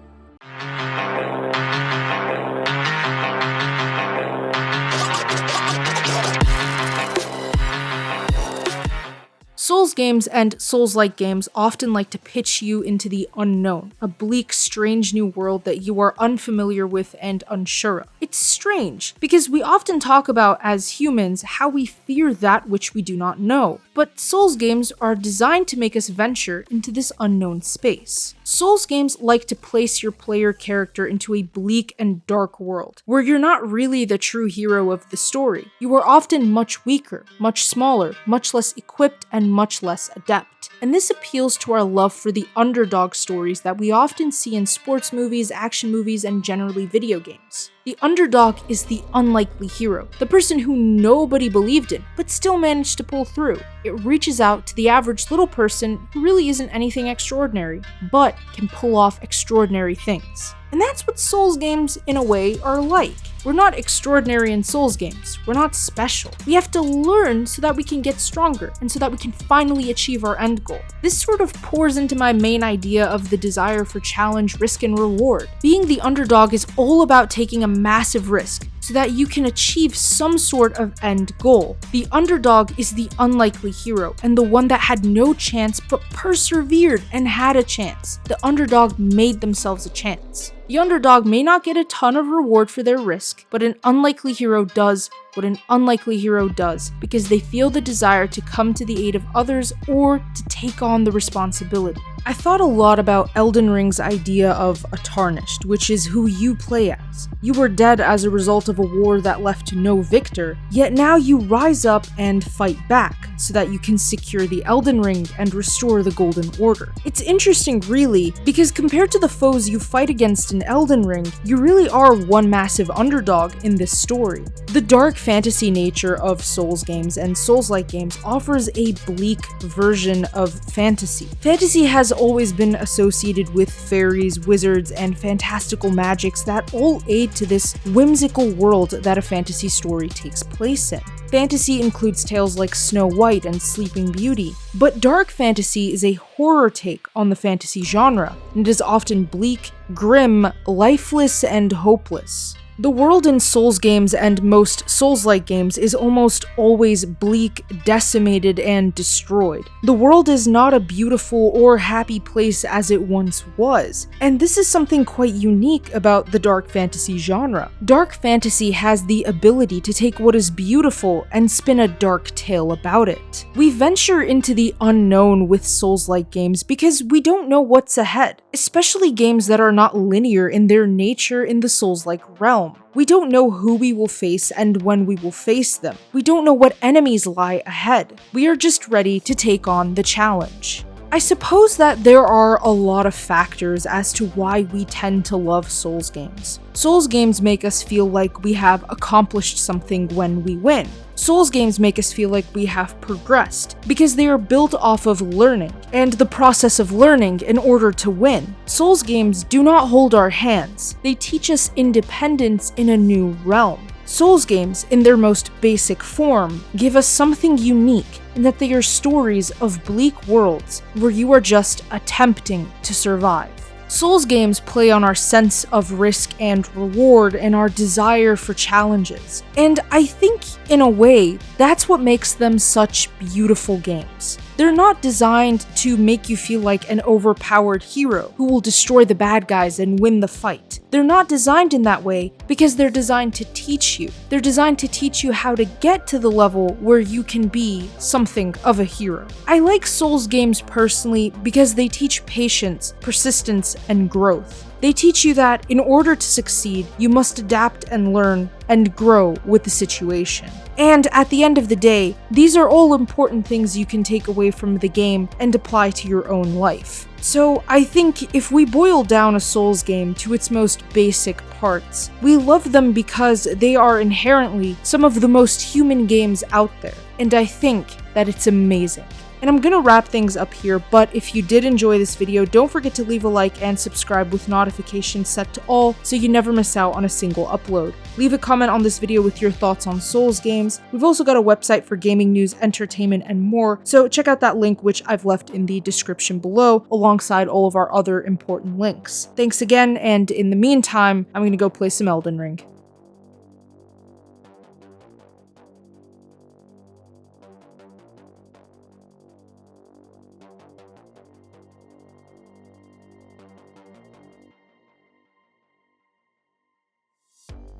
Souls games and Souls-like games often like to pitch you into the unknown, a bleak, strange new world that you are unfamiliar with and unsure of. It's strange, because we often talk about, as humans, how we fear that which we do not know, but Souls games are designed to make us venture into this unknown space. Souls games like to place your player character into a bleak and dark world, where you're not really the true hero of the story. You are often much weaker, much smaller, much less equipped, and much less adept. And this appeals to our love for the underdog stories that we often see in sports movies, action movies, and generally video games. The underdog is the unlikely hero, the person who nobody believed in, but still managed to pull through. It reaches out to the average little person who really isn't anything extraordinary, but can pull off extraordinary things. And that's what Souls games, in a way, are like. We're not extraordinary in Souls games. We're not special. We have to learn so that we can get stronger, and so that we can finally achieve our end goal. This sort of pours into my main idea of the desire for challenge, risk, and reward. Being the underdog is all about taking a massive risk, so that you can achieve some sort of end goal. The underdog is the unlikely hero, and the one that had no chance but persevered and had a chance. The underdog made themselves a chance. The underdog may not get a ton of reward for their risk, but an unlikely hero does what an unlikely hero does, because they feel the desire to come to the aid of others or to take on the responsibility. I thought a lot about Elden Ring's idea of a Tarnished, which is who you play as. You were dead as a result of a war that left no victor, yet now you rise up and fight back, so that you can secure the Elden Ring and restore the Golden Order. It's interesting, really, because compared to the foes you fight against in Elden Ring, you really are one massive underdog in this story. The dark fantasy nature of Souls games and Souls-like games offers a bleak version of fantasy. Fantasy has always been associated with fairies, wizards, and fantastical magics that all aid to this whimsical world that a fantasy story takes place in. Fantasy includes tales like Snow White and Sleeping Beauty, but dark fantasy is a horror take on the fantasy genre, and is often bleak, grim, lifeless, and hopeless. The world in Souls games and most Souls-like games is almost always bleak, decimated, and destroyed. The world is not a beautiful or happy place as it once was, and this is something quite unique about the dark fantasy genre. Dark fantasy has the ability to take what is beautiful and spin a dark tale about it. We venture into the unknown with Souls-like games because we don't know what's ahead, especially games that are not linear in their nature in the Souls-like realm. We don't know who we will face and when we will face them. We don't know what enemies lie ahead. We are just ready to take on the challenge. I suppose that there are a lot of factors as to why we tend to love Souls games. Souls games make us feel like we have accomplished something when we win. Souls games make us feel like we have progressed, because they are built off of learning, and the process of learning in order to win. Souls games do not hold our hands. They teach us independence in a new realm. Souls games, in their most basic form, give us something unique in that they are stories of bleak worlds where you are just attempting to survive. Souls games play on our sense of risk and reward and our desire for challenges. And I think, in a way, that's what makes them such beautiful games. They're not designed to make you feel like an overpowered hero who will destroy the bad guys and win the fight. They're not designed in that way because they're designed to teach you. They're designed to teach you how to get to the level where you can be something of a hero. I like Souls games personally because they teach patience, persistence, and growth. They teach you that in order to succeed, you must adapt and learn and grow with the situation. And at the end of the day, these are all important things you can take away from the game and apply to your own life. So I think if we boil down a Souls game to its most basic parts, we love them because they are inherently some of the most human games out there, and I think that it's amazing. And I'm gonna wrap things up here, but if you did enjoy this video, don't forget to leave a like and subscribe with notifications set to all so you never miss out on a single upload. Leave a comment on this video with your thoughts on Souls games. We've also got a website for gaming news, entertainment, and more, so check out that link which I've left in the description below alongside all of our other important links. Thanks again, and in the meantime, I'm gonna go play some Elden Ring.